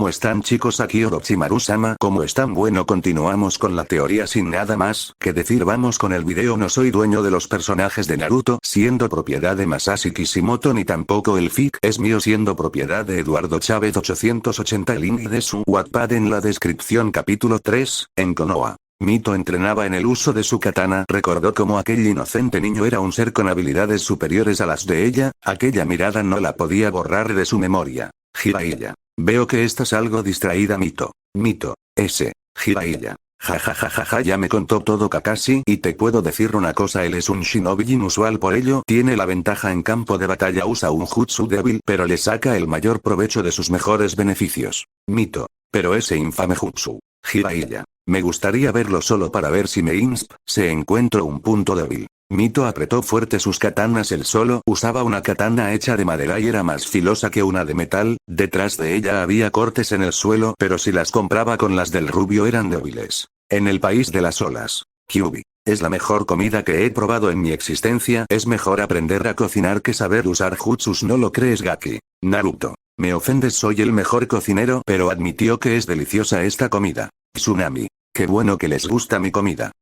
¿Cómo están chicos? Aquí Orochimaru-sama. ¿Cómo están? Bueno, continuamos con la teoría sin nada más que decir. Vamos con el video. No soy dueño de los personajes de Naruto, siendo propiedad de Masashi Kishimoto, ni tampoco el fic es mío, siendo propiedad de Eduardo Chávez 880. El link de su Wattpad en la descripción. Capítulo 3, en Konoha. Mito entrenaba en el uso de su katana. Recordó cómo aquel inocente niño era un ser con habilidades superiores a las de ella. Aquella mirada no la podía borrar de su memoria. Jiraiya. Veo que estás algo distraída, Mito. Mito. Jiraiya. Ja, ya me contó todo Kakashi, y te puedo decir una cosa, él es un shinobi inusual, por ello tiene la ventaja en campo de batalla. Usa un jutsu débil, pero le saca el mayor provecho de sus mejores beneficios. Mito. Pero ese infame jutsu. Jiraiya. Me gustaría verlo solo para ver si me se encuentro un punto débil. Mito apretó fuerte sus katanas. Él solo usaba una katana hecha de madera y era más filosa que una de metal. Detrás de ella había cortes en el suelo, pero si las compraba con las del rubio eran débiles. En el país de las olas. Kyuubi. Es la mejor comida que he probado en mi existencia. Es mejor aprender a cocinar que saber usar jutsus, ¿no lo crees, Gaki? Naruto. Me ofendes, soy el mejor cocinero, pero admitió que es deliciosa esta comida. Tsunami. Qué bueno que les gusta mi comida.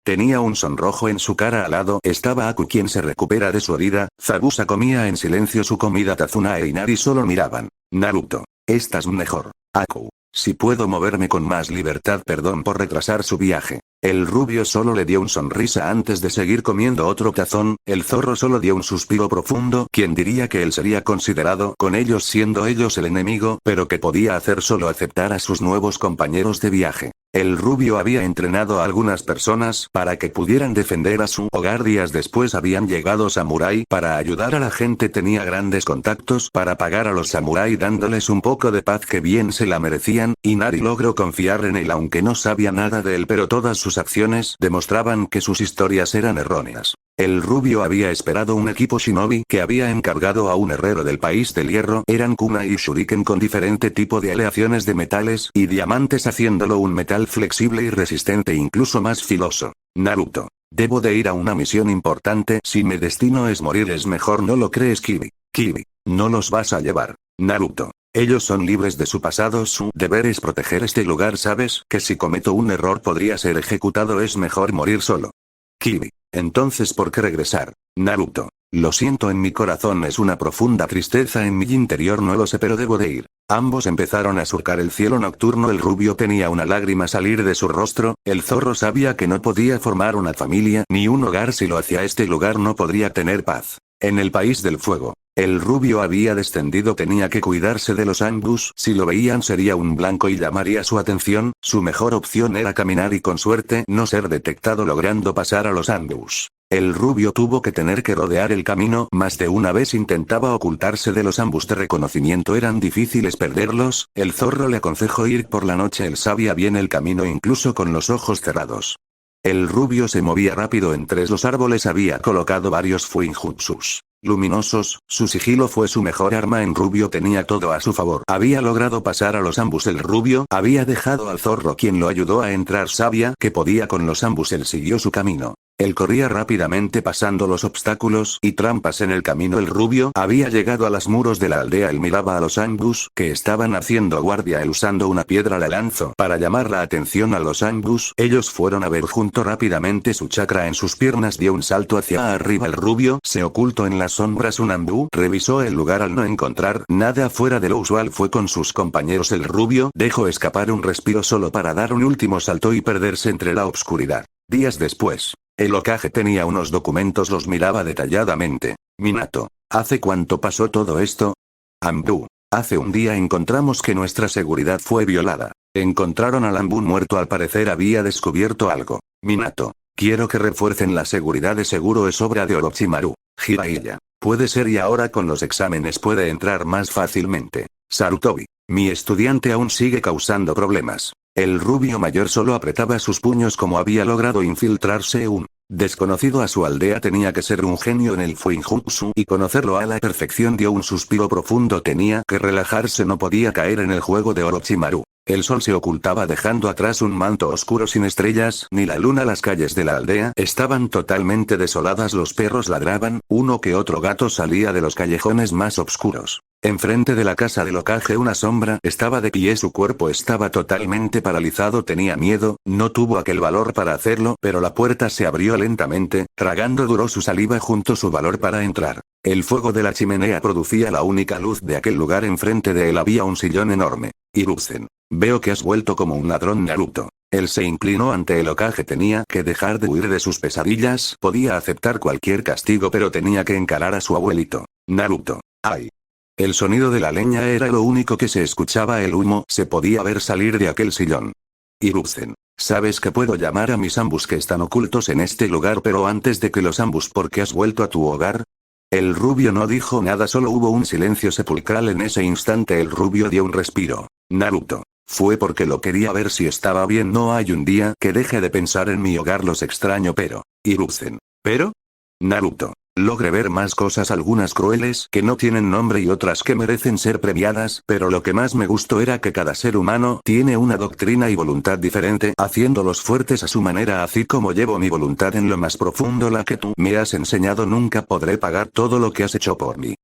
Tenía un sonrojo en su cara. Al lado estaba Aku, quien se recupera de su herida. Zabuza comía en silencio su comida. Tazuna e Inari solo miraban. Naruto. Estás mejor. Aku. Si puedo moverme con más libertad. Perdón por retrasar su viaje. El rubio solo le dio una sonrisa antes de seguir comiendo otro tazón. El zorro solo dio un suspiro profundo. ¿Quién diría que él sería considerado, con ellos siendo ellos el enemigo, pero que podía hacer solo aceptar a sus nuevos compañeros de viaje? El rubio había entrenado a algunas personas para que pudieran defender a su hogar. Días después habían llegado samurái para ayudar a la gente. Tenía grandes contactos para pagar a los samurái dándoles un poco de paz que bien se la merecían. Inari logró confiar en él aunque no sabía nada de él, pero todas sus acciones demostraban que sus historias eran erróneas. El rubio había esperado un equipo shinobi que había encargado a un herrero del país del hierro. Eran kunai y shuriken con diferente tipo de aleaciones de metales y diamantes, haciéndolo un metal flexible y resistente, incluso más filoso. Naruto. Debo de ir a una misión importante. Si mi destino es morir, es mejor, ¿no lo crees, Kibi? Kibi. No los vas a llevar. Naruto. Ellos son libres de su pasado. Su deber es proteger este lugar. Sabes que si cometo un error podría ser ejecutado. Es mejor morir solo. Kibi. Entonces, ¿por qué regresar? Naruto. Lo siento, en mi corazón es una profunda tristeza en mi interior, no lo sé, pero debo de ir. Ambos empezaron a surcar el cielo nocturno. El rubio tenía una lágrima salir de su rostro. El zorro sabía que no podía formar una familia ni un hogar si lo hacía. Este lugar no podría tener paz. En el país del fuego. El rubio había descendido. Tenía que cuidarse de los ambush. Si lo veían sería un blanco y llamaría su atención. Su mejor opción era caminar y con suerte no ser detectado, logrando pasar a los ambush. El rubio tuvo que tener que rodear el camino. Más de una vez intentaba ocultarse de los ambush de reconocimiento. Eran difíciles perderlos. El zorro le aconsejó ir por la noche. Él sabía bien el camino incluso con los ojos cerrados. El rubio se movía rápido entre los árboles. Había colocado varios fuinjutsus luminosos. Su sigilo fue su mejor arma. En rubio tenía todo a su favor. Había logrado pasar a los ambush. El rubio había dejado al zorro, quien lo ayudó a entrar. Sabía que podía con los ambush. Él siguió su camino. Él corría rápidamente pasando los obstáculos y trampas en el camino. El rubio había llegado a los muros de la aldea. Él miraba a los ambush que estaban haciendo guardia. Él usando una piedra la lanzó para llamar la atención a los ambush. Ellos fueron a ver junto. Rápidamente su chakra en sus piernas dio un salto hacia arriba. El rubio se ocultó en las sombras. Un ambu revisó el lugar. Al no encontrar nada fuera de lo usual fue con sus compañeros. El rubio dejó escapar un respiro solo para dar un último salto y perderse entre la oscuridad. Días después. El Hokage tenía unos documentos, los miraba detalladamente. Minato. ¿Hace cuánto pasó todo esto? Ambu. Hace un día encontramos que nuestra seguridad fue violada. Encontraron al Ambu muerto, al parecer había descubierto algo. Minato. Quiero que refuercen la seguridad, de seguro es obra de Orochimaru. Jiraiya. Puede ser, y ahora con los exámenes puede entrar más fácilmente. Sarutobi. Mi estudiante aún sigue causando problemas. El rubio mayor solo apretaba sus puños. Como había logrado infiltrarse un desconocido a su aldea, tenía que ser un genio en el fuinjutsu y conocerlo a la perfección. Dio un suspiro profundo. Tenía que relajarse, no podía caer en el juego de Orochimaru. El sol se ocultaba dejando atrás un manto oscuro sin estrellas ni la luna. Las calles de la aldea estaban totalmente desoladas. Los perros ladraban, uno que otro gato salía de los callejones más oscuros. Enfrente de la casa del ocaje una sombra estaba de pie. Su cuerpo estaba totalmente paralizado. Tenía miedo, no tuvo aquel valor para hacerlo, pero la puerta se abrió lentamente, tragando duro su saliva junto su valor para entrar. El fuego de la chimenea producía la única luz de aquel lugar. Enfrente de él había un sillón enorme. Hiruzen. Veo que has vuelto como un ladrón, Naruto. Él se inclinó ante el ocaje. Tenía que dejar de huir de sus pesadillas. Podía aceptar cualquier castigo, pero tenía que encarar a su abuelito. Naruto. ¡Ay! El sonido de la leña era lo único que se escuchaba. El humo se podía ver salir de aquel sillón. Hiruzen. Sabes que puedo llamar a mis ambus que están ocultos en este lugar, pero antes de que los ambus, ¿por qué has vuelto a tu hogar? El rubio no dijo nada, solo hubo un silencio sepulcral. En ese instante el rubio dio un respiro. Naruto. Fue porque lo quería ver si estaba bien. No hay un día que deje de pensar en mi hogar. Los extraño, pero... Hiruzen. ¿Pero? Naruto. Logré ver más cosas, algunas crueles que no tienen nombre y otras que merecen ser premiadas, pero lo que más me gustó era que cada ser humano tiene una doctrina y voluntad diferente, haciéndolos fuertes a su manera. Así como llevo mi voluntad en lo más profundo, la que tú me has enseñado, nunca podré pagar todo lo que has hecho por mí.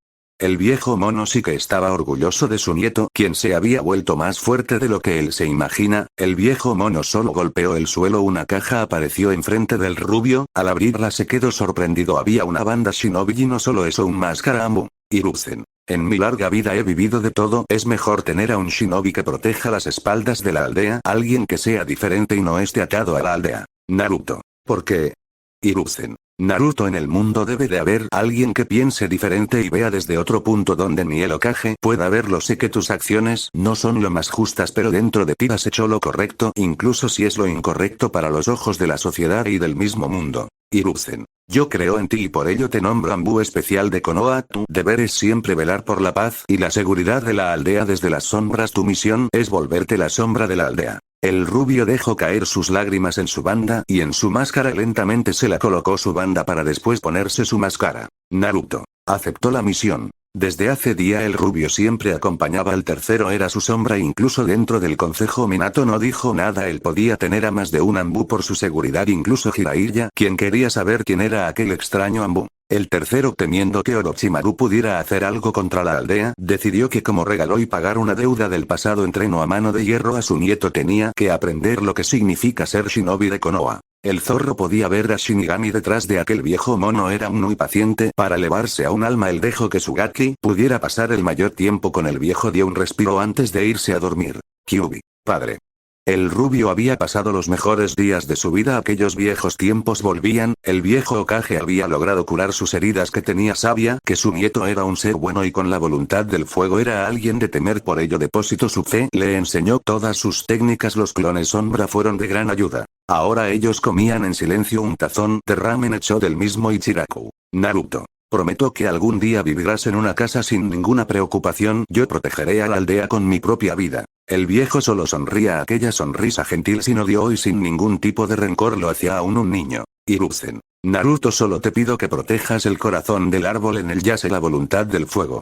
El viejo mono sí que estaba orgulloso de su nieto, quien se había vuelto más fuerte de lo que él se imagina. El viejo mono solo golpeó el suelo. Una caja apareció enfrente del rubio, al abrirla se quedó sorprendido. Había una banda shinobi y no solo eso, un máscara Ambu. Hiruzen. En mi larga vida he vivido de todo. Es mejor tener a un shinobi que proteja las espaldas de la aldea, alguien que sea diferente y no esté atado a la aldea. Naruto. ¿Por qué? Hiruzen. Naruto, en el mundo debe de haber alguien que piense diferente y vea desde otro punto donde ni el Hokage pueda verlo. Sé que tus acciones no son lo más justas, pero dentro de ti has hecho lo correcto, incluso si es lo incorrecto para los ojos de la sociedad y del mismo mundo. Hiruzen. Yo creo en ti y por ello te nombro Ambu especial de Konoha. Tu deber es siempre velar por la paz y la seguridad de la aldea desde las sombras. Tu misión es volverte la sombra de la aldea. El rubio dejó caer sus lágrimas en su banda y en su máscara lentamente se la colocó su banda para después ponerse su máscara. Naruto. Aceptó la misión. Desde hace día el rubio siempre acompañaba al tercero, era su sombra. Incluso dentro del consejo Minato no dijo nada. Él podía tener a más de un Ambu por su seguridad, incluso Jiraiya, quien quería saber quién era aquel extraño Ambu. El tercero, temiendo que Orochimaru pudiera hacer algo contra la aldea, decidió que como regalo y pagar una deuda del pasado entrenó a mano de hierro a su nieto. Tenía que aprender lo que significa ser shinobi de Konoha. El zorro podía ver a Shinigami detrás de aquel viejo mono. Era muy paciente para elevarse a un alma. Él dejó que Sugaki pudiera pasar el mayor tiempo con el viejo. Dio un respiro antes de irse a dormir. Kyuubi. Padre. El rubio había pasado los mejores días de su vida. Aquellos viejos tiempos volvían. El viejo Hokage había logrado curar sus heridas que tenía. Sabía que su nieto era un ser bueno y con la voluntad del fuego era alguien de temer. Por ello depositó su fe, le enseñó todas sus técnicas. Los clones sombra fueron de gran ayuda. Ahora ellos comían en silencio un tazón de ramen hecho del mismo Ichiraku. Naruto. Prometo que algún día vivirás en una casa sin ninguna preocupación. Yo protegeré a la aldea con mi propia vida. El viejo solo sonría. Aquella sonrisa gentil sin odio y sin ningún tipo de rencor lo hacía aún un niño. Hiruzen. Naruto, solo te pido que protejas el corazón del árbol. En él yace la voluntad del fuego.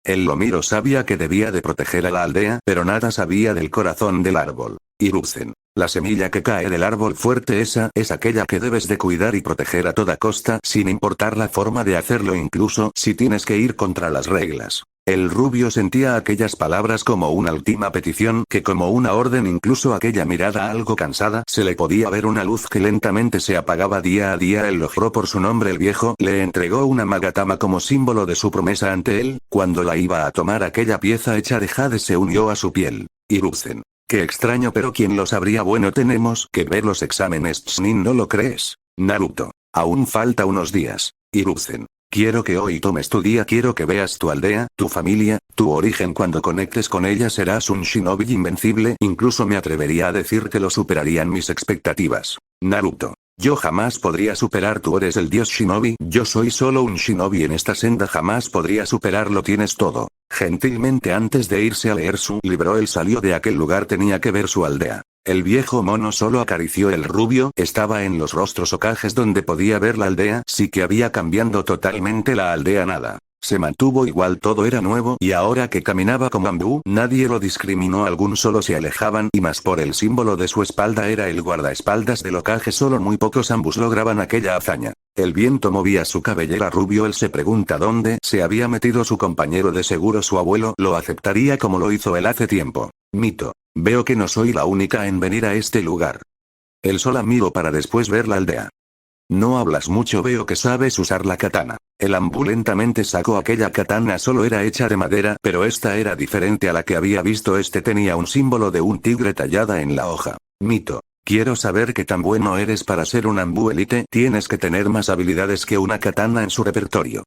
El Lomiro sabía que debía de proteger a la aldea, pero nada sabía del corazón del árbol. Hiruzen. La semilla que cae del árbol fuerte, esa es aquella que debes de cuidar y proteger a toda costa, sin importar la forma de hacerlo, incluso si tienes que ir contra las reglas. El rubio sentía aquellas palabras como una última petición, que como una orden. Incluso aquella mirada algo cansada, se le podía ver una luz que lentamente se apagaba día a día. Él lo juró por su nombre. El viejo le entregó una magatama como símbolo de su promesa ante él. Cuando la iba a tomar, aquella pieza hecha de jade se unió a su piel. Hiruzen. Qué extraño, pero ¿quién lo sabría? Bueno, tenemos que ver los exámenes Chunin, ¿no lo crees? Naruto. Aún falta unos días. Hiruzen. Quiero que hoy tomes tu día, quiero que veas tu aldea, tu familia, tu origen. Cuando conectes con ella serás un shinobi invencible. Incluso me atrevería a decir que lo superarían mis expectativas. Naruto. Yo jamás podría superar. Tú eres el dios shinobi. Yo soy solo un shinobi en esta senda. Jamás podría superarlo. Tienes todo. Gentilmente, antes de irse a leer su libro, él salió de aquel lugar. Tenía que ver su aldea. El viejo mono solo acarició el rubio. Estaba en los rostros Hokages donde podía ver la aldea. Sí que había cambiado totalmente la aldea. Nada. Se mantuvo igual, todo era nuevo y ahora que caminaba como Ambu, nadie lo discriminó, algún solo se alejaban y más por el símbolo de su espalda era el guardaespaldas del Hokage, solo muy pocos Ambus lograban aquella hazaña. El viento movía su cabellera rubio, él se pregunta dónde se había metido su compañero, de seguro su abuelo lo aceptaría como lo hizo él hace tiempo. Mito. Veo que no soy la única en venir a este lugar. El sol miró para después ver la aldea. No hablas mucho, veo que sabes usar la katana. El Ambu lentamente sacó aquella katana, solo era hecha de madera, pero esta era diferente a la que había visto, este tenía un símbolo de un tigre tallada en la hoja. Mito. Quiero saber qué tan bueno eres para ser un Ambu elite, tienes que tener más habilidades que una katana en su repertorio.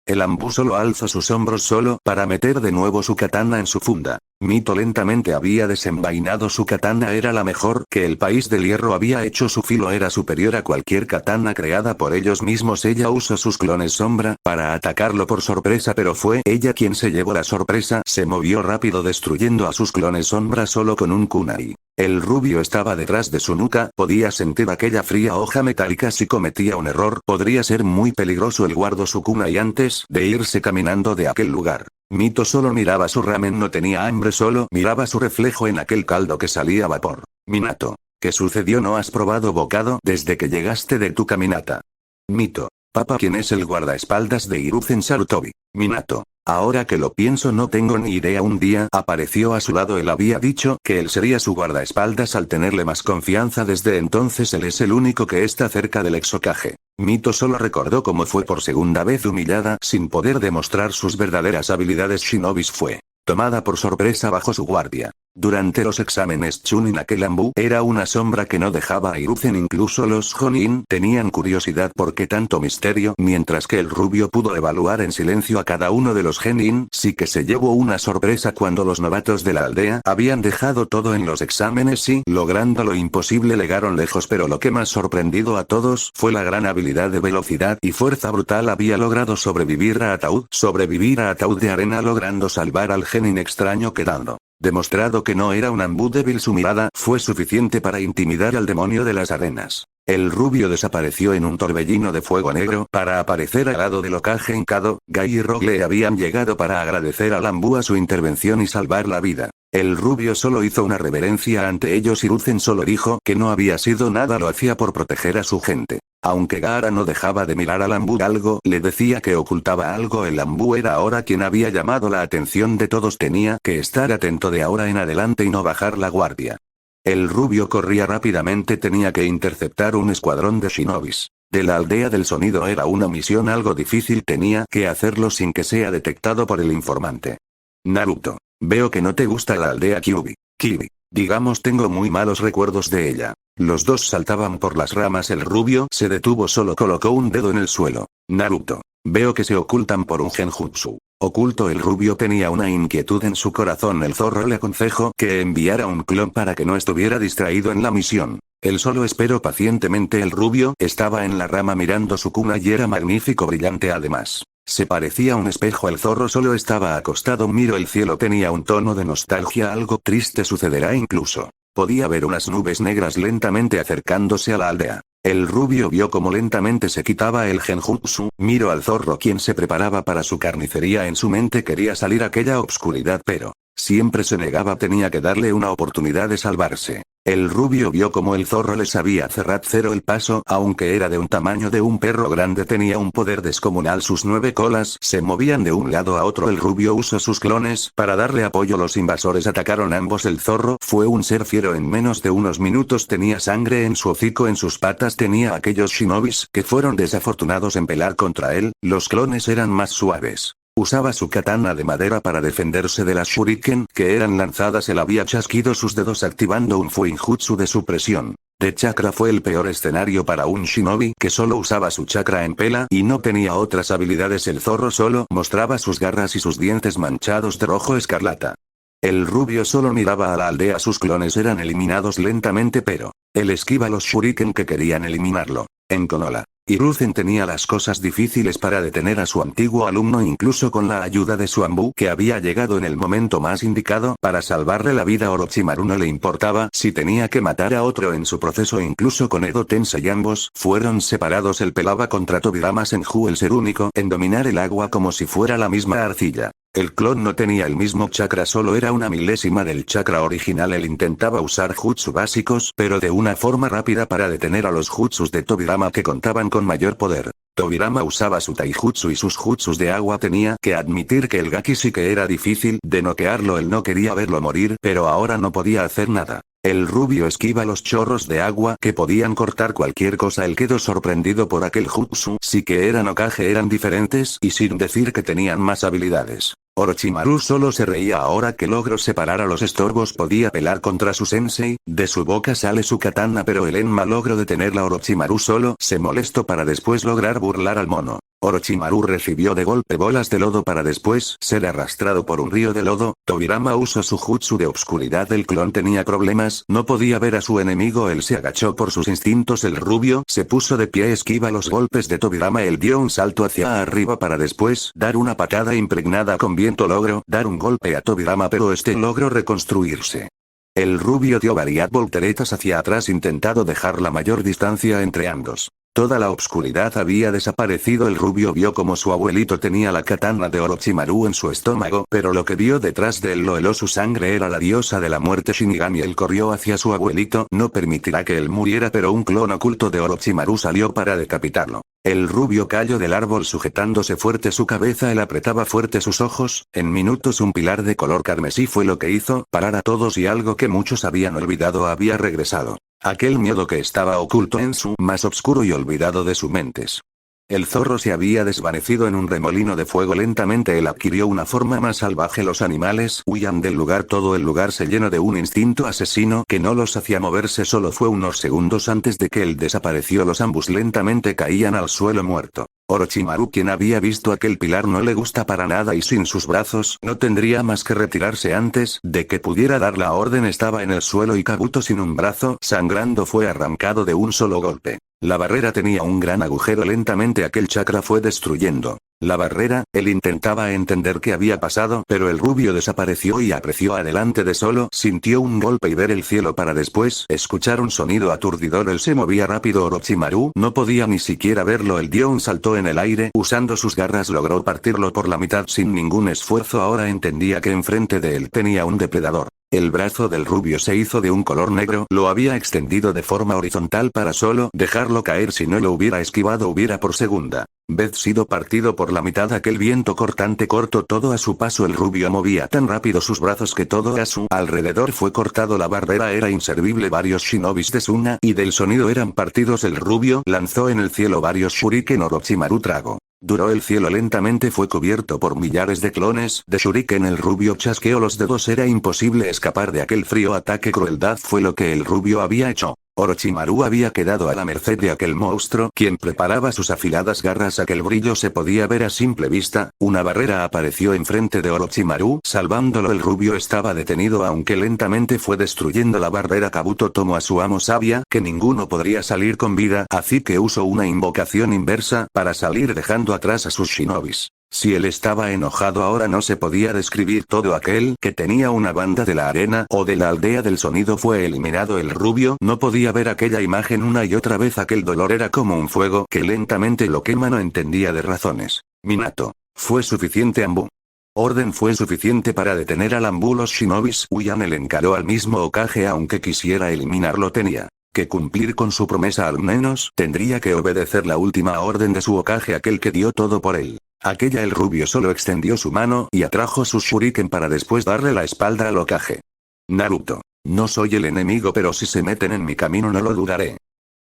El Ambu solo alzó sus hombros solo para meter de nuevo su katana en su funda. Mito lentamente había desenvainado su katana, era la mejor que el país del hierro había hecho, su filo era superior a cualquier katana creada por ellos mismos. Ella usó sus clones sombra para atacarlo por sorpresa, pero fue ella quien se llevó la sorpresa, se movió rápido destruyendo a sus clones sombra solo con un kunai. El rubio estaba detrás de su nuca, podía sentir aquella fría hoja metálica, si cometía un error podría ser muy peligroso. El guardó su kunai antes de irse caminando de aquel lugar. Mito solo miraba su ramen, no tenía hambre, solo miraba su reflejo en aquel caldo que salía vapor. Minato. ¿Qué sucedió? ¿No has probado bocado desde que llegaste de tu caminata? Mito. Papá, ¿quién es el guardaespaldas de Hiruzen Sarutobi? Minato. Ahora que lo pienso no tengo ni idea, un día apareció a su lado, él había dicho que él sería su guardaespaldas al tenerle más confianza, desde entonces él es el único que está cerca del ex Hokage. Mito solo recordó cómo fue por segunda vez humillada sin poder demostrar sus verdaderas habilidades shinobis, fue tomada por sorpresa bajo su guardia. Durante los exámenes Chunin, aquel Ambu era una sombra que no dejaba a Hiruzen, incluso los Jonin tenían curiosidad por qué tanto misterio, mientras que el rubio pudo evaluar en silencio a cada uno de los Genin, sí que se llevó una sorpresa cuando los novatos de la aldea habían dejado todo en los exámenes y, logrando lo imposible, llegaron lejos, pero lo que más sorprendido a todos fue la gran habilidad de velocidad y fuerza brutal, había logrado sobrevivir a ataúd de arena, logrando salvar al Genin extraño quedando demostrado que no era un Ambu débil, su mirada fue suficiente para intimidar al demonio de las arenas. El rubio desapareció en un torbellino de fuego negro para aparecer al lado del Hokage hincado. Gai y Rogue habían llegado para agradecer al Ambu a su intervención y salvar la vida. El rubio solo hizo una reverencia ante ellos. Hiruzen solo dijo que no había sido nada, lo hacía por proteger a su gente. Aunque Gaara no dejaba de mirar al Ambu, algo le decía que ocultaba algo. El Ambu era ahora quien había llamado la atención de todos, tenía que estar atento de ahora en adelante y no bajar la guardia. El rubio corría rápidamente, tenía que interceptar un escuadrón de shinobis. De la aldea del sonido era una misión algo difícil, tenía que hacerlo sin que sea detectado por el informante. Naruto. Veo que no te gusta la aldea Kyuubi. Kibi. Digamos, tengo muy malos recuerdos de ella. Los dos saltaban por las ramas, el rubio se detuvo, solo colocó un dedo en el suelo. Naruto. Veo que se ocultan por un genjutsu. Oculto. El rubio tenía una inquietud en su corazón, el zorro le aconsejó que enviara un clon para que no estuviera distraído en la misión. Él solo esperó pacientemente. El rubio estaba en la rama mirando su cuna y era magnífico, brillante, además se parecía a un espejo. El zorro solo estaba acostado, miró el cielo, tenía un tono de nostalgia, algo triste sucederá incluso. Podía ver unas nubes negras lentamente acercándose a la aldea. El rubio vio cómo lentamente se quitaba el genjutsu, miró al zorro quien se preparaba para su carnicería, en su mente quería salir aquella obscuridad pero siempre se negaba, tenía que darle una oportunidad de salvarse. El rubio vio como el zorro les había cerrado el paso, aunque era de un tamaño de un perro grande, tenía un poder descomunal, sus 9 colas se movían de un lado a otro. El rubio usó sus clones para darle apoyo, los invasores atacaron ambos. El zorro fue un ser fiero, en menos de unos minutos tenía sangre en su hocico, en sus patas tenía aquellos shinobis que fueron desafortunados en pelear contra él, los clones eran más suaves. Usaba su katana de madera para defenderse de las shuriken que eran lanzadas, él había chasquido sus dedos activando un fuinjutsu de supresión. De chakra fue el peor escenario para un shinobi que solo usaba su chakra en pela y no tenía otras habilidades. El zorro solo mostraba sus garras y sus dientes manchados de rojo escarlata. El rubio solo miraba a la aldea, sus clones eran eliminados lentamente pero él esquiva los shuriken que querían eliminarlo. En Konoha, Hiruzen tenía las cosas difíciles para detener a su antiguo alumno incluso con la ayuda de su Anbu que había llegado en el momento más indicado para salvarle la vida. Orochimaru no le importaba si tenía que matar a otro en su proceso incluso con Edo Tensei ambos fueron separados. Él pelaba contra Tobirama Senju el ser único en dominar el agua como si fuera la misma arcilla. El clon no tenía el mismo chakra, solo era una milésima del chakra original. Él intentaba usar jutsu básicos pero de una forma rápida para detener a los jutsus de Tobirama que contaban con mayor poder. Tobirama usaba su taijutsu y sus jutsus de agua. Tenía que admitir que el gaki sí que era difícil de noquearlo. Él no quería verlo morir pero ahora no podía hacer nada. El rubio esquiva los chorros de agua que podían cortar cualquier cosa. Él quedó sorprendido por aquel jutsu. Sí que eran Hokage, eran diferentes y sin decir que tenían más habilidades. Orochimaru solo se reía ahora que logró separar a los estorbos. Podía pelar contra su sensei, de su boca sale su katana pero el Enma logró detenerla. Orochimaru solo se molestó para después lograr burlar al mono. Orochimaru recibió de golpe bolas de lodo para después ser arrastrado por un río de lodo. Tobirama usó su jutsu de obscuridad. El clon tenía problemas, no podía ver a su enemigo. Él se agachó por sus instintos. El rubio se puso de pie, esquiva los golpes de Tobirama. Él dio un salto hacia arriba para después dar una patada impregnada con viento. Logró dar un golpe a Tobirama pero este logró reconstruirse. El rubio dio varias volteretas hacia atrás intentando dejar la mayor distancia entre ambos. Toda la obscuridad había desaparecido. El rubio vio como su abuelito tenía la katana de Orochimaru en su estómago, pero lo que vio detrás de él lo heló su sangre. Era la diosa de la muerte Shinigami. Él corrió hacia su abuelito. No permitirá que él muriera pero un clon oculto de Orochimaru salió para decapitarlo. El rubio cayó del árbol sujetándose fuerte su cabeza. Él apretaba fuerte sus ojos. En minutos un pilar de color carmesí fue lo que hizo parar a todos y algo que muchos habían olvidado había regresado. Aquel miedo que estaba oculto en su más oscuro y olvidado de sus mentes. El zorro se había desvanecido en un remolino de fuego. Lentamente él adquirió una forma más salvaje. Los animales huían del lugar. Todo el lugar se llenó de un instinto asesino que no los hacía moverse. Solo fue unos segundos antes de que él desapareció. Los ambos lentamente caían al suelo muerto. Orochimaru, quien había visto aquel pilar, no le gusta para nada y sin sus brazos no tendría más que retirarse antes de que pudiera dar la orden. Estaba en el suelo y Kabuto sin un brazo sangrando fue arrancado de un solo golpe. La barrera tenía un gran agujero. Lentamente aquel chakra fue destruyendo la barrera. Él intentaba entender qué había pasado pero el rubio desapareció y apreció adelante de solo sintió un golpe y ver el cielo para después escuchar un sonido aturdidor. Él se movía rápido. Orochimaru no podía ni siquiera verlo. Él dio un salto en el aire. Usando sus garras logró partirlo por la mitad sin ningún esfuerzo. Ahora entendía que enfrente de él tenía un depredador. El brazo del rubio se hizo de un color negro. Lo había extendido de forma horizontal para solo dejarlo caer. Si no lo hubiera esquivado hubiera por segunda vez sido partido por la mitad. Aquel viento cortante cortó todo a su paso. El rubio movía tan rápido sus brazos que todo a su alrededor fue cortado. La barrera era inservible. Varios shinobis de Suna y del sonido eran partidos. El rubio lanzó en el cielo varios shuriken. Orochimaru tragó duro. El cielo lentamente fue cubierto por millares de clones de shuriken. El rubio chasqueó los dedos. Era imposible escapar de aquel frío ataque. Crueldad fue lo que el rubio había hecho. Orochimaru había quedado a la merced de aquel monstruo, quien preparaba sus afiladas garras. Aquel brillo se podía ver a simple vista. Una barrera apareció enfrente de Orochimaru, salvándolo. El rubio estaba detenido aunque lentamente fue destruyendo la barrera. Kabuto tomó a su amo. Sabía que ninguno podría salir con vida, así que usó una invocación inversa para salir dejando atrás a sus shinobis. Si él estaba enojado ahora no se podía describir. Todo aquel que tenía una banda de la arena o de la aldea del sonido fue eliminado. El rubio no podía ver aquella imagen una y otra vez. Aquel dolor era como un fuego que lentamente lo quema. No entendía de razones. Minato. Fue suficiente. Anbu. Orden fue suficiente para detener al Anbu. Los shinobis huían. Él encaró al mismo Hokage. Aunque quisiera eliminarlo tenía que cumplir con su promesa. Al menos tendría que obedecer la última orden de su Hokage, aquel que dio todo por él. El rubio solo extendió su mano y atrajo sus shuriken para después darle la espalda al Hokage. Naruto. No soy el enemigo pero si se meten en mi camino no lo dudaré.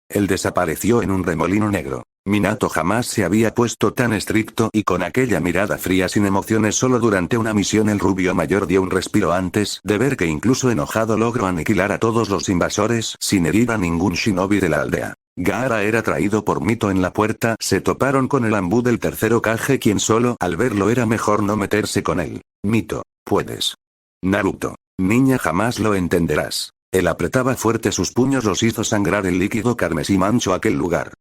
Él desapareció en un remolino negro. Minato jamás se había puesto tan estricto y con aquella mirada fría sin emociones. Solo durante una misión el rubio mayor dio un respiro antes de ver que incluso enojado logró aniquilar a todos los invasores sin herir a ningún shinobi de la aldea. Gaara era traído por Mito en la puerta. Se toparon con el Anbu del tercer Hokage, quien solo al verlo era mejor no meterse con él. Mito, puedes. Naruto. Niña, jamás lo entenderás. Él apretaba fuerte sus puños. Los hizo sangrar. El líquido carmesí manchó aquel lugar.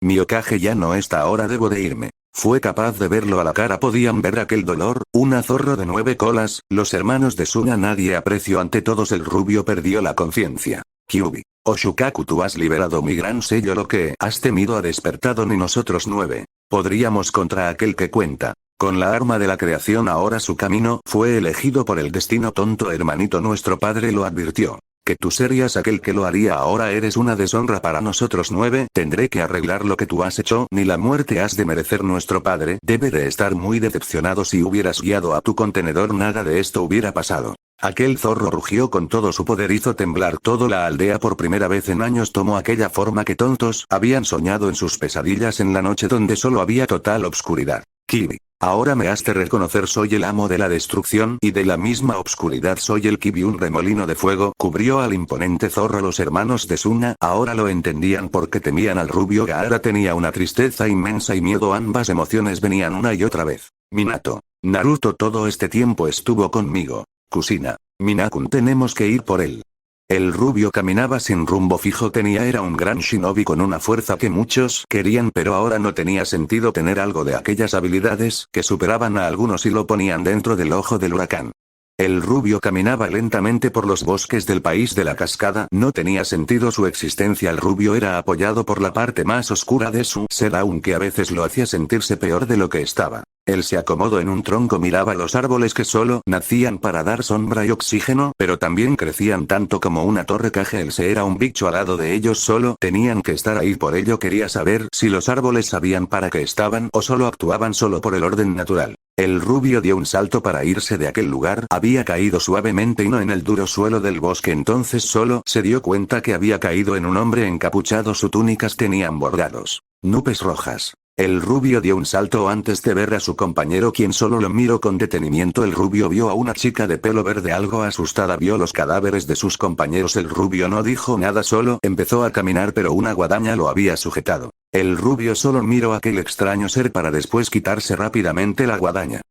Mi Hokage ya no está, ahora debo de irme. Fue capaz de verlo a la cara, podían ver aquel dolor, una zorro de 9 colas, los hermanos de Suna, nadie apreció ante todos, el rubio perdió la conciencia. Kyuubi. O Shukaku, tú has liberado mi gran sello, lo que has temido ha despertado ni nosotros 9. Podríamos contra aquel que cuenta. Con la arma de la creación ahora su camino fue elegido por el destino, tonto hermanito, nuestro padre lo advirtió. Que tú serías aquel que lo haría, ahora eres una deshonra para nosotros 9, tendré que arreglar lo que tú has hecho, ni la muerte has de merecer, nuestro padre debe de estar muy decepcionado, si hubieras guiado a tu contenedor nada de esto hubiera pasado. Aquel zorro rugió con todo su poder, hizo temblar toda la aldea, por primera vez en años tomó aquella forma que tontos habían soñado en sus pesadillas en la noche donde solo había total obscuridad. Kibi. Ahora me has de reconocer, soy el amo de la destrucción y de la misma obscuridad, soy el Kibi, un remolino de fuego cubrió al imponente zorro. Los hermanos de Suna ahora lo entendían porque temían al rubio. Gaara tenía una tristeza inmensa y miedo, ambas emociones venían una y otra vez. Minato. Naruto todo este tiempo estuvo conmigo. Kusina. Minakun, tenemos que ir por él. El rubio caminaba sin rumbo fijo, era un gran shinobi con una fuerza que muchos querían, pero ahora no tenía sentido tener algo de aquellas habilidades que superaban a algunos y lo ponían dentro del ojo del huracán. El rubio caminaba lentamente por los bosques del país de la cascada, no tenía sentido su existencia, el rubio era apoyado por la parte más oscura de su ser, aunque a veces lo hacía sentirse peor de lo que estaba. Él se acomodó en un tronco, miraba los árboles que solo nacían para dar sombra y oxígeno, pero también crecían tanto como una torre caje. Él se era un bicho al lado de ellos, solo tenían que estar ahí, por ello quería saber si los árboles sabían para qué estaban o solo actuaban solo por el orden natural. El rubio dio un salto para irse de aquel lugar, había caído suavemente y no en el duro suelo del bosque, entonces solo se dio cuenta que había caído en un hombre encapuchado, sus túnicas tenían bordados nubes rojas. El rubio dio un salto antes de ver a su compañero, quien solo lo miró con detenimiento. El rubio vio a una chica de pelo verde algo asustada, vio los cadáveres de sus compañeros. El rubio no dijo nada, solo empezó a caminar, pero una guadaña lo había sujetado. El rubio solo miró a aquel extraño ser para después quitarse rápidamente la guadaña.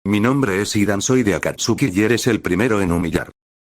Mi nombre es Hidan, soy de Akatsuki y eres el primero en humillar.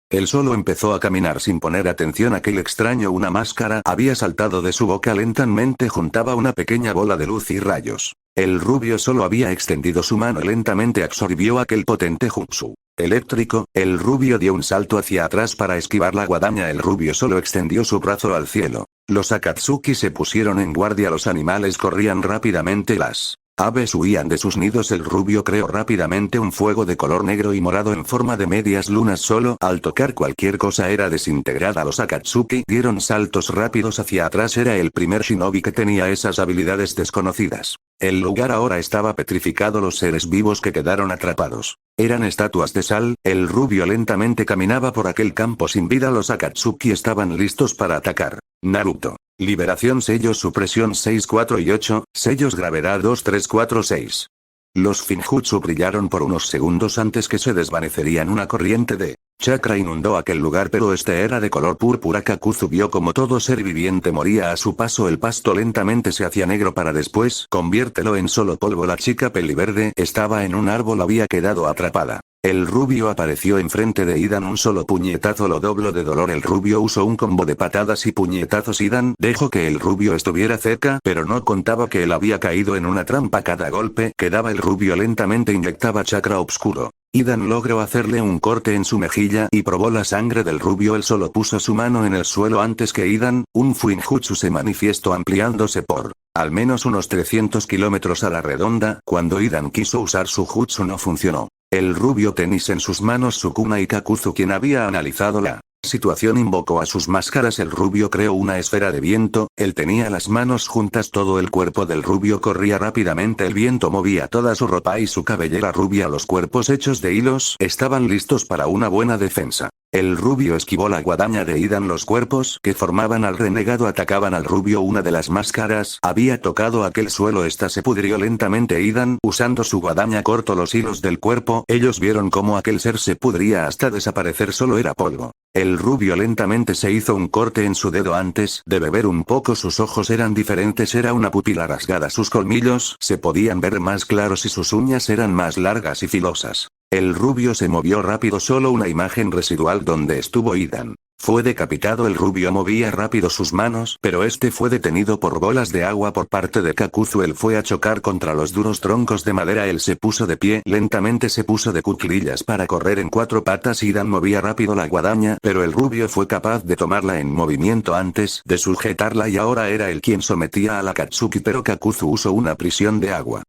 Él solo empezó a caminar sin poner atención a aquel extraño, una máscara había saltado de su boca, lentamente juntaba una pequeña bola de luz y rayos. El rubio solo había extendido su mano, lentamente absorbió aquel potente jutsu eléctrico. El rubio dio un salto hacia atrás para esquivar la guadaña, el rubio solo extendió su brazo al cielo. Los Akatsuki se pusieron en guardia, los animales corrían rápidamente, las aves huían de sus nidos. El rubio creó rápidamente un fuego de color negro y morado en forma de medias lunas, solo al tocar cualquier cosa era desintegrada. Los Akatsuki dieron saltos rápidos hacia atrás, era el primer shinobi que tenía esas habilidades desconocidas. El lugar ahora estaba petrificado, los seres vivos que quedaron atrapados eran estatuas de sal. El rubio lentamente caminaba por aquel campo sin vida, los Akatsuki estaban listos para atacar. Naruto. Liberación, sellos supresión 6, 4 y 8, sellos gravedad 2, 3, 4, 6. Los Finjutsu brillaron por unos segundos antes que se desvanecerían. Una corriente de chakra inundó aquel lugar, pero este era de color púrpura. Kakuzu vio como todo ser viviente moría a su paso. El pasto lentamente se hacía negro para después conviértelo en solo polvo. La chica peliverde estaba en un árbol, había quedado atrapada. El rubio apareció enfrente de Hidan, un solo puñetazo lo dobló de dolor. El rubio usó un combo de patadas y puñetazos. Hidan dejó que el rubio estuviera cerca, pero no contaba que él había caído en una trampa. Cada golpe que daba el rubio lentamente inyectaba chakra oscuro. Hidan logró hacerle un corte en su mejilla y probó la sangre del rubio. Él solo puso su mano en el suelo antes que Hidan, un Fuinjutsu se manifestó ampliándose por al menos unos 300 kilómetros a la redonda. Cuando Hidan quiso usar su jutsu no funcionó. El rubio tenis en sus manos, Sukuna y Kakuzu, quien había analizado la situación, invocó a sus máscaras. El rubio creó una esfera de viento, él tenía las manos juntas, todo el cuerpo del rubio corría rápidamente, el viento movía toda su ropa y su cabellera rubia, los cuerpos hechos de hilos estaban listos para una buena defensa. El rubio esquivó la guadaña de Hidan, los cuerpos que formaban al renegado atacaban al rubio. Una de las máscaras había tocado aquel suelo, esta se pudrió lentamente. Hidan, usando su guadaña, cortó los hilos del cuerpo, ellos vieron cómo aquel ser se pudría hasta desaparecer, solo era polvo. El rubio lentamente se hizo un corte en su dedo antes de beber un poco, sus ojos eran diferentes, era una pupila rasgada, sus colmillos se podían ver más claros y sus uñas eran más largas y filosas. El rubio se movió rápido, solo una imagen residual donde estuvo Hidan. Fue decapitado. El rubio movía rápido sus manos, pero este fue detenido por bolas de agua por parte de Kakuzu. Él fue a chocar contra los duros troncos de madera. Él se puso de pie, lentamente se puso de cuclillas para correr en 4 patas. Idan movía rápido la guadaña, pero el rubio fue capaz de tomarla en movimiento antes de sujetarla y ahora era él quien sometía a la Katsuki, pero Kakuzu usó una prisión de agua.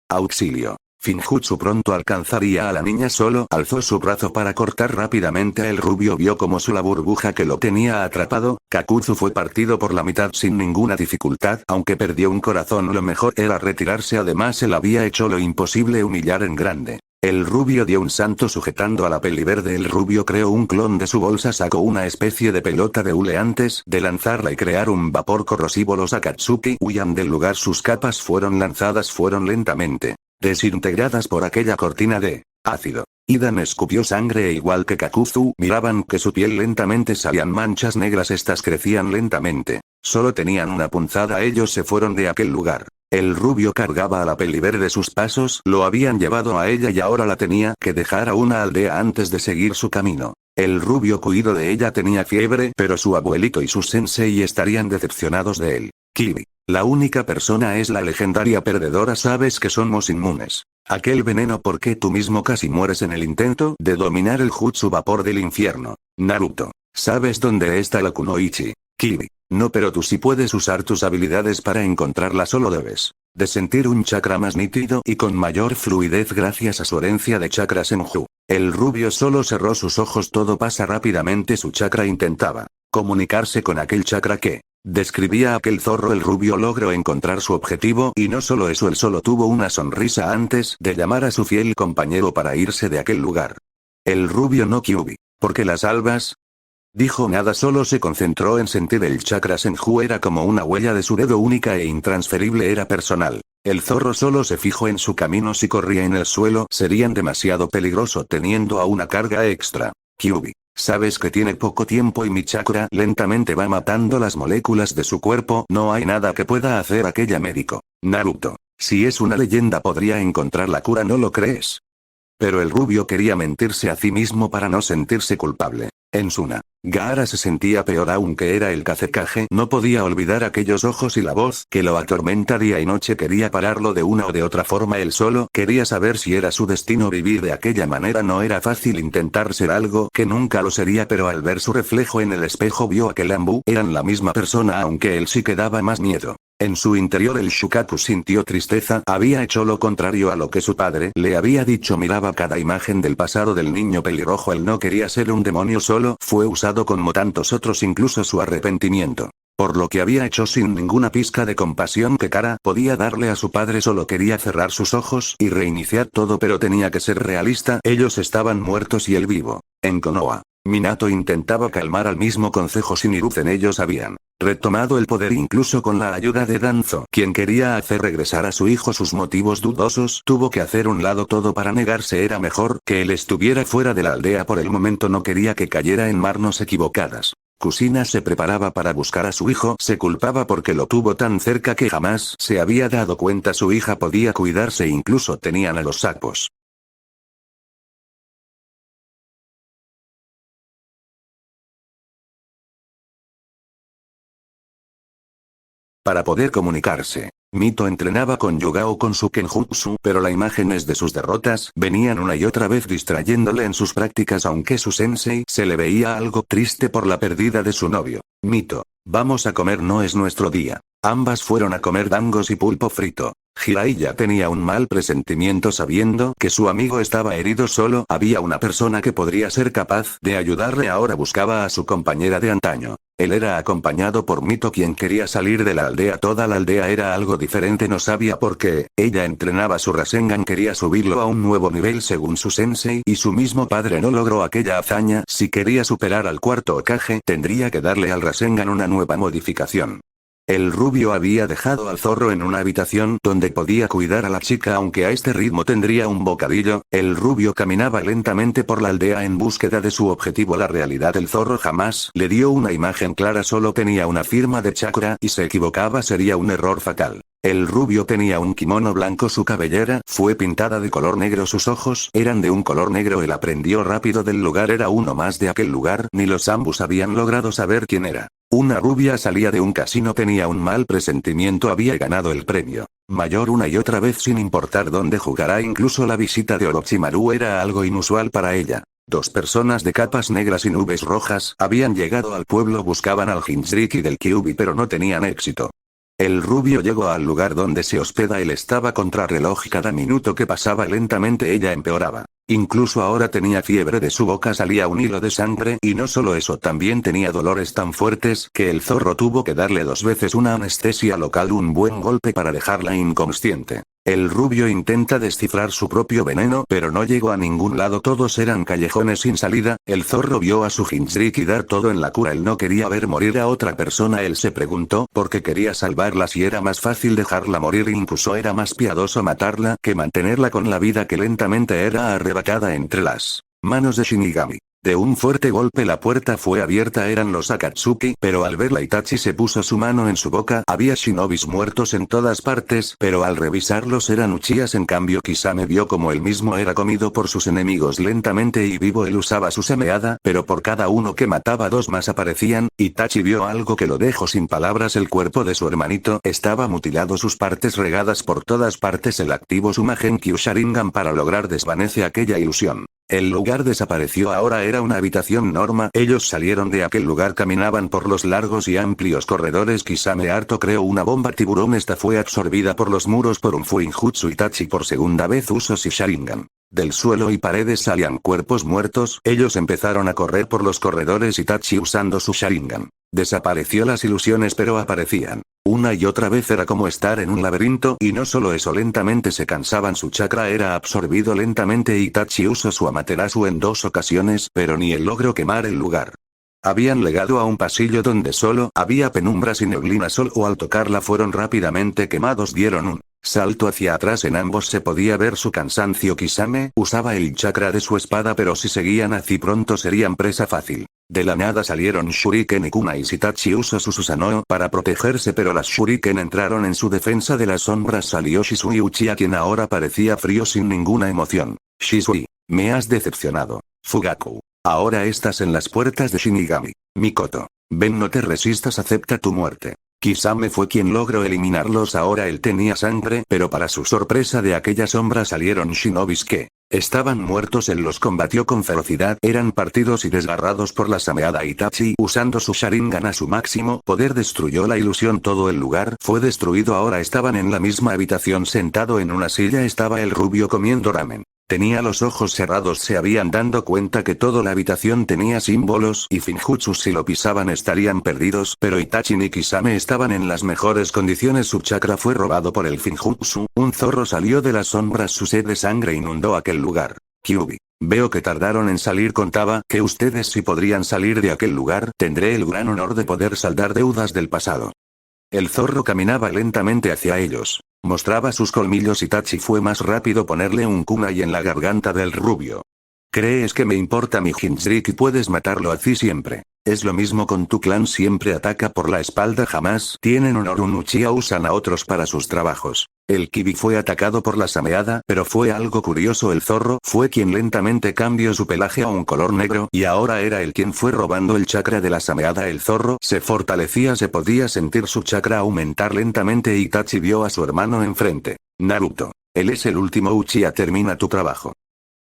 Auxilio. Finjutsu pronto alcanzaría a la niña. Solo alzó su brazo para cortar rápidamente a el rubio. Vio como la burbuja que lo tenía atrapado. Kakuzu fue partido por la mitad sin ninguna dificultad. Aunque perdió un corazón, lo mejor era retirarse. Además él había hecho lo imposible, humillar en grande. El rubio dio un salto sujetando a la peli verde. El rubio creó un clon de su bolsa. Sacó una especie de pelota de hule antes de lanzarla y crear un vapor corrosivo. Los Akatsuki huían del lugar. Sus capas fueron lanzadas. Fueron lentamente desintegradas por aquella cortina de ácido. Idan escupió sangre e igual que Kakuzu miraban que su piel lentamente salían manchas negras. Estas crecían lentamente. Solo tenían una punzada. Ellos se fueron de aquel lugar. El rubio cargaba a la peli verde. Sus pasos lo habían llevado a ella y ahora la tenía que dejar a una aldea antes de seguir su camino. El rubio cuidó de ella. Tenía fiebre, pero su abuelito y su sensei estarían decepcionados de él. Kibi. La única persona es la legendaria perdedora. Sabes que somos inmunes. Aquel veneno, porque tú mismo casi mueres en el intento de dominar el jutsu vapor del infierno. Naruto. ¿Sabes dónde está la kunoichi? Kibi. No, pero tú sí puedes usar tus habilidades para encontrarla. Solo debes de sentir un chakra más nítido y con mayor fluidez gracias a su herencia de chakra Senju. El rubio solo cerró sus ojos. Todo pasa rápidamente. Su chakra intentaba comunicarse con aquel chakra que describía aquel zorro. El rubio logró encontrar su objetivo y no solo eso, él solo tuvo una sonrisa antes de llamar a su fiel compañero para irse de aquel lugar. El rubio no Kyubi. ¿Por qué la salvas? Dijo nada, solo se concentró en sentir el chakra Senju. Era como una huella de su dedo, única e intransferible, era personal. El zorro solo se fijó en su camino. Si corría en el suelo serían demasiado peligroso teniendo a una carga extra. Kyubi. Sabes que tiene poco tiempo y mi chakra lentamente va matando las moléculas de su cuerpo. No hay nada que pueda hacer aquella médico. Naruto. Si es una leyenda podría encontrar la cura, ¿no lo crees? Pero el rubio quería mentirse a sí mismo para no sentirse culpable. En Suna, Gaara se sentía peor. Aunque era el Kazekage, no podía olvidar aquellos ojos y la voz que lo atormenta día y noche. Quería pararlo de una o de otra forma. Él solo quería saber si era su destino vivir de aquella manera. No era fácil intentar ser algo que nunca lo sería, pero al ver su reflejo en el espejo vio a que Lambu eran la misma persona, aunque él sí que daba más miedo. En su interior el Shukaku sintió tristeza. Había hecho lo contrario a lo que su padre le había dicho. Miraba cada imagen del pasado del niño pelirrojo. Él no quería ser un demonio, solo fue usado como tantos otros. Incluso su arrepentimiento por lo que había hecho, sin ninguna pizca de compasión que Kara podía darle a su padre. Solo quería cerrar sus ojos y reiniciar todo, pero tenía que ser realista. Ellos estaban muertos y él vivo. En Konoha, Minato intentaba calmar al mismo consejo Shinigami. Ellos habían retomado el poder incluso con la ayuda de Danzo, quien quería hacer regresar a su hijo. Sus motivos dudosos tuvo que hacer un lado todo para negarse. Era mejor que él estuviera fuera de la aldea por el momento. No quería que cayera en manos equivocadas. Kusina se preparaba para buscar a su hijo. Se culpaba porque lo tuvo tan cerca que jamás se había dado cuenta. Su hija podía cuidarse, incluso tenían a los sapos. Para poder comunicarse, Mito entrenaba con Yugao con su Kenjutsu, pero las imágenes de sus derrotas venían una y otra vez distrayéndole en sus prácticas. Aunque su sensei se le veía algo triste por la pérdida de su novio. Mito, vamos a comer, no es nuestro día. Ambas fueron a comer dangos y pulpo frito. Jiraiya tenía un mal presentimiento sabiendo que su amigo estaba herido. Solo había una persona que podría ser capaz de ayudarle. Ahora buscaba a su compañera de antaño. Él era acompañado por Mito, quien quería salir de la aldea. Toda la aldea era algo diferente. No sabía por qué. Ella entrenaba su Rasengan, quería subirlo a un nuevo nivel según su sensei, y su mismo padre no logró aquella hazaña. Si quería superar al cuarto Hokage, tendría que darle al Rasengan una nueva modificación. El rubio había dejado al zorro en una habitación donde podía cuidar a la chica, aunque a este ritmo tendría un bocadillo. El rubio caminaba lentamente por la aldea en búsqueda de su objetivo. La realidad, el zorro jamás le dio una imagen clara, solo tenía una firma de chakra y se equivocaba sería un error fatal. El rubio tenía un kimono blanco, su cabellera fue pintada de color negro, sus ojos eran de un color negro. Él aprendió rápido del lugar, era uno más de aquel lugar, ni los ambos habían logrado saber quién era. Una rubia salía de un casino, tenía un mal presentimiento, había ganado el premio mayor una y otra vez sin importar dónde jugará. Incluso la visita de Orochimaru era algo inusual para ella. Dos personas de capas negras y nubes rojas habían llegado al pueblo, buscaban al Jinchuriki del Kyuubi pero no tenían éxito. El rubio llegó al lugar donde se hospeda, él estaba contrarreloj, cada minuto que pasaba lentamente ella empeoraba. Incluso ahora tenía fiebre, de su boca salía un hilo de sangre, y no solo eso, también tenía dolores tan fuertes que el zorro tuvo que darle 2 veces una anestesia local, un buen golpe para dejarla inconsciente. El rubio intenta descifrar su propio veneno pero no llegó a ningún lado, todos eran callejones sin salida. El zorro vio a su Jinchuriki dar todo en la cura, él no quería ver morir a otra persona, él se preguntó por qué quería salvarla si era más fácil dejarla morir, incluso era más piadoso matarla que mantenerla con la vida que lentamente era arrebatada entre las manos de Shinigami. De un fuerte golpe la puerta fue abierta, eran los Akatsuki, pero al verla Itachi se puso su mano en su boca. Había shinobis muertos en todas partes, pero al revisarlos eran Uchihas. En cambio Kisame vio como él mismo era comido por sus enemigos lentamente y vivo. Él usaba su semeada, pero por cada uno que mataba 2 más aparecían. Itachi vio algo que lo dejó sin palabras, el cuerpo de su hermanito estaba mutilado, sus partes regadas por todas partes. El activo su Magenkyu Sharingan para lograr desvanece aquella ilusión. El lugar desapareció, ahora era una habitación norma. Ellos salieron de aquel lugar, caminaban por los largos y amplios corredores. Kisame harto creó una bomba tiburón, esta fue absorbida por los muros por un Fuinjutsu. Itachi por segunda vez usó su Sharingan. Del suelo y paredes salían cuerpos muertos, ellos empezaron a correr por los corredores. Itachi usando su Sharingan. Desapareció las ilusiones pero aparecían. Una y otra vez era como estar en un laberinto, y no solo eso, lentamente se cansaban, su chakra era absorbido lentamente. Itachi usó su Amaterasu en 2 ocasiones, pero ni él logró quemar el lugar. Habían llegado a un pasillo donde solo había penumbras y neblina, solo al tocarla fueron rápidamente quemados, dieron un salto hacia atrás, en ambos se podía ver su cansancio. Kisame usaba el chakra de su espada, pero si seguían así pronto serían presa fácil. De la nada salieron Shuriken y kunai. Itachi usó su Susanoo para protegerse, pero las Shuriken entraron en su defensa. De las sombras salió Shisui Uchiha, quien ahora parecía frío sin ninguna emoción. Shisui, me has decepcionado. Fugaku, ahora estás en las puertas de Shinigami. Mikoto, ven, no te resistas, acepta tu muerte. Kisame fue quien logró eliminarlos, ahora él tenía sangre, pero para su sorpresa de aquella sombra salieron shinobis que estaban muertos. Él los combatió con ferocidad, eran partidos y desgarrados por la sameada. Itachi usando su Sharingan a su máximo poder destruyó la ilusión, todo el lugar fue destruido. Ahora estaban en la misma habitación, sentado en una silla estaba el rubio comiendo ramen. Tenía los ojos cerrados, se habían dado cuenta que toda la habitación tenía símbolos y Finjutsus, si lo pisaban estarían perdidos, pero Itachi ni Kisame estaban en las mejores condiciones. Su chakra fue robado por el Finjutsu, un zorro salió de las sombras, su sed de sangre inundó aquel lugar. Kyuubi, veo que tardaron en salir, contaba que ustedes sí podrían salir de aquel lugar, tendré el gran honor de poder saldar deudas del pasado. El zorro caminaba lentamente hacia ellos. Mostraba sus colmillos. Itachi fue más rápido ponerle un kunai en la garganta del rubio. ¿Crees que me importa mi Jinchuriki? Puedes matarlo así siempre. Es lo mismo con tu clan, siempre ataca por la espalda, jamás tienen honor. Un Uchiha usan a otros para sus trabajos. El Kibi fue atacado por la sameada, pero fue algo curioso, el zorro fue quien lentamente cambió su pelaje a un color negro, y ahora era él quien fue robando el chakra de la sameada. El zorro se fortalecía, se podía sentir su chakra aumentar lentamente. Itachi vio a su hermano enfrente. Naruto, él es el último Uchiha, termina tu trabajo.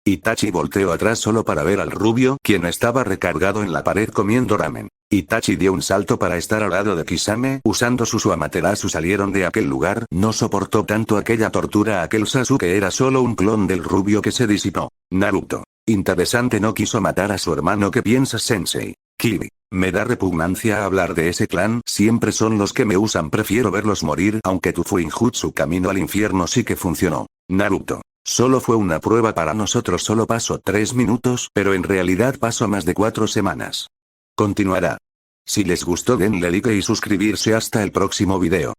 Itachi volteó atrás solo para ver al rubio, quien estaba recargado en la pared comiendo ramen. Itachi dio un salto para estar al lado de Kisame, usando su Amaterasu salieron de aquel lugar. No soportó tanto aquella tortura, aquel Sasuke era solo un clon del rubio que se disipó. Naruto, interesante, no quiso matar a su hermano. ¿Qué piensas, sensei? Kibi, me da repugnancia hablar de ese clan, siempre son los que me usan, prefiero verlos morir, aunque tu Fuinjutsu camino al infierno sí que funcionó. Naruto, solo fue una prueba para nosotros, solo pasó 3 minutos, pero en realidad pasó más de 4 semanas. Continuará. Si les gustó denle like y suscribirse, hasta el próximo video.